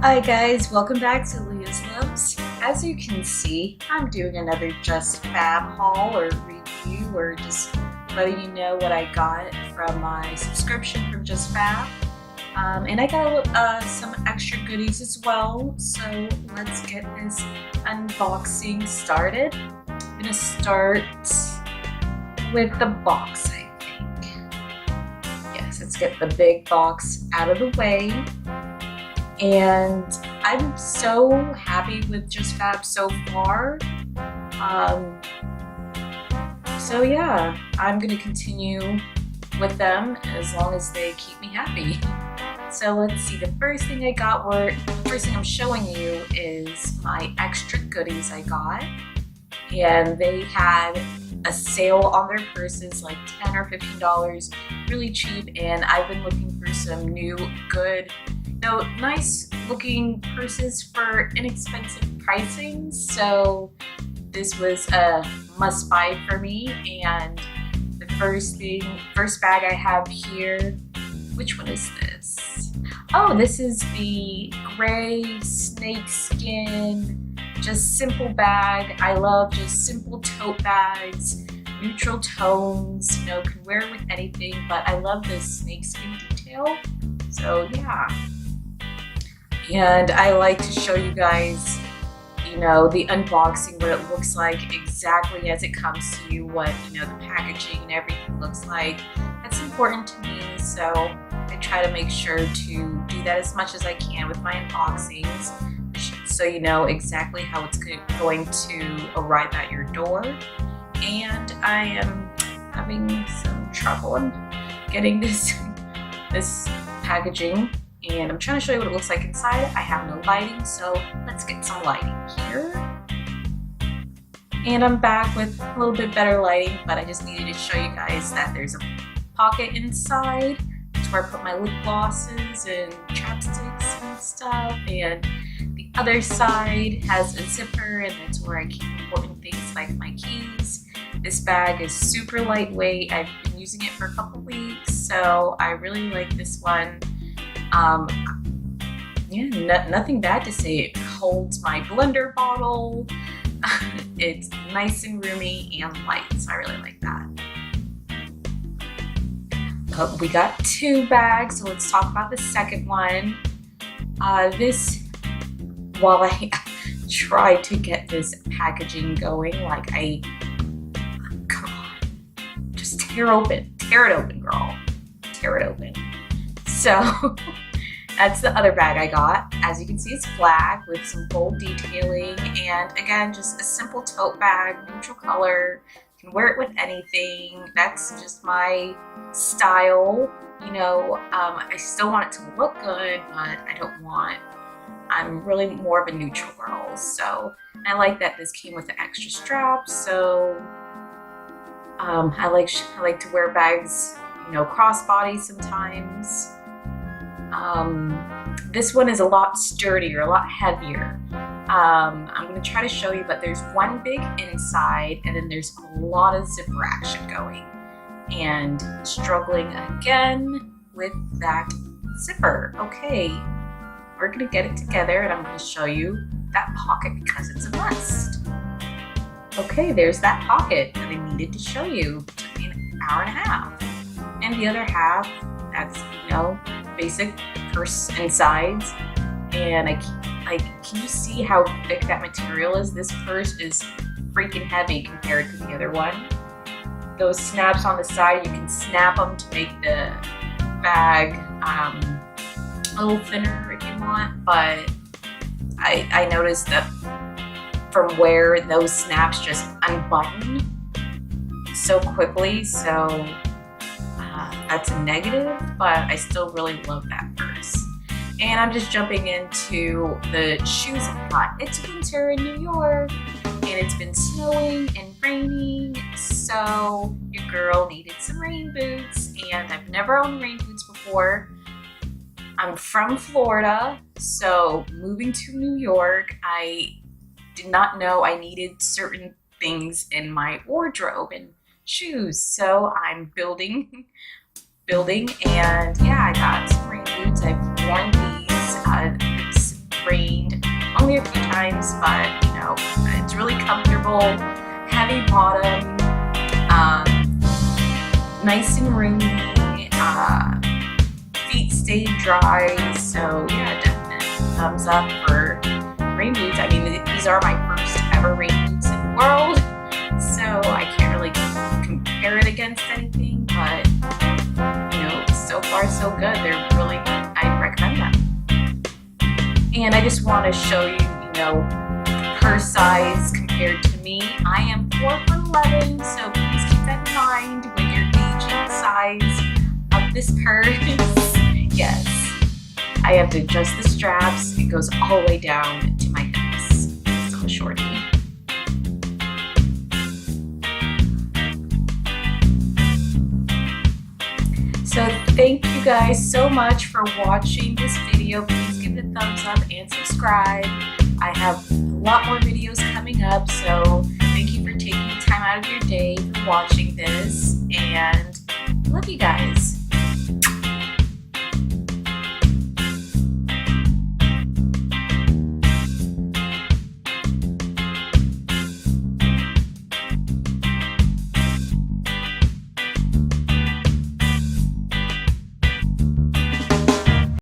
Hi guys, welcome back to Lyhia's Loves. As you can see, I'm doing another JustFab haul or review or just letting you know what I got from my subscription from JustFab. And I got some extra goodies as well, so let's get this unboxing started. I'm gonna start with the box, I think. Yes, let's get the big box out of the way. And I'm so happy with JustFab so far. So yeah, I'm gonna continue with them as long as they keep me happy. So let's see, the first thing I got first thing I'm showing you is my extra goodies I got. And they had a sale on their purses, like $10 or $15, really cheap. And I've been looking for some new, good, nice looking purses for inexpensive pricing. So this was a must buy for me. And the first bag I have here, which one is this? Oh, this is the gray snake skin, just simple bag. I love just simple tote bags, neutral tones, can wear it with anything, but I love this snakeskin detail. So yeah. And I like to show you guys, the unboxing, what it looks like exactly as it comes to you, what, the packaging and everything looks like. That's important to me, so I try to make sure to do that as much as I can with my unboxings, so you know exactly how it's going to arrive at your door. And I am having some trouble getting this packaging. And I'm trying to show you what it looks like inside. I have no lighting, so let's get some lighting here. And I'm back with a little bit better lighting, but I just needed to show you guys that there's a pocket inside. That's where I put my lip glosses and chapsticks and stuff. And the other side has a zipper, and that's where I keep important things like my keys. This bag is super lightweight. I've been using it for a couple weeks, so I really like this one. Nothing bad to say. It holds my blender bottle. It's nice and roomy and light, so I really like that. But we got two bags, so let's talk about the second one. While I tried to get this packaging going, come on, just tear it open, girl, tear it open. So that's the other bag I got. As you can see, it's black with some gold detailing, and again, just a simple tote bag, neutral color. You can wear it with anything. That's just my style. I still want it to look good, but I'm really more of a neutral girl. So I like that this came with the extra strap. So I like to wear bags, crossbody sometimes. This one is a lot sturdier, a lot heavier. I'm going to try to show you, but there's one big inside, and then there's a lot of zipper action going. And struggling again with that zipper. Okay, we're going to get it together, and I'm going to show you that pocket because it's a must. Okay, there's that pocket that I needed to show you. It took me an hour and a half. And the other half, that's, basic purse and sides. And can you see how thick that material is? This purse is freaking heavy compared to the other one. Those snaps on the side, you can snap them to make the bag a little thinner if you want, but I noticed that from where those snaps just unbutton so quickly, so that's a negative, but I still really love that purse. And I'm just jumping into the shoes I got. It's winter in New York, and it's been snowing and raining, so your girl needed some rain boots, and I've never owned rain boots before. I'm from Florida, so moving to New York, I did not know I needed certain things in my wardrobe and shoes, so I'm building, and yeah, I got some rain boots. I've worn these rained only a few times, but you know, it's really comfortable, heavy bottom, nice and roomy, feet stay dry. So yeah, definite thumbs up for rain boots. I mean, these are my first ever rain boots in the world, so I can't really compare it against anything, but you know, so far so good. They're really, I recommend them. And I just want to show you, you know, her size compared to me. I am 4'11", so please keep that in mind when you're gauging the size of this purse. Yes, I have to adjust the straps. It goes all the way down to my hips. So I'm a shorty. So thank you guys so much for watching this video. Please give it a thumbs up and subscribe. I have a lot more videos coming up, so thank you for taking time out of your day for watching this, and love you guys.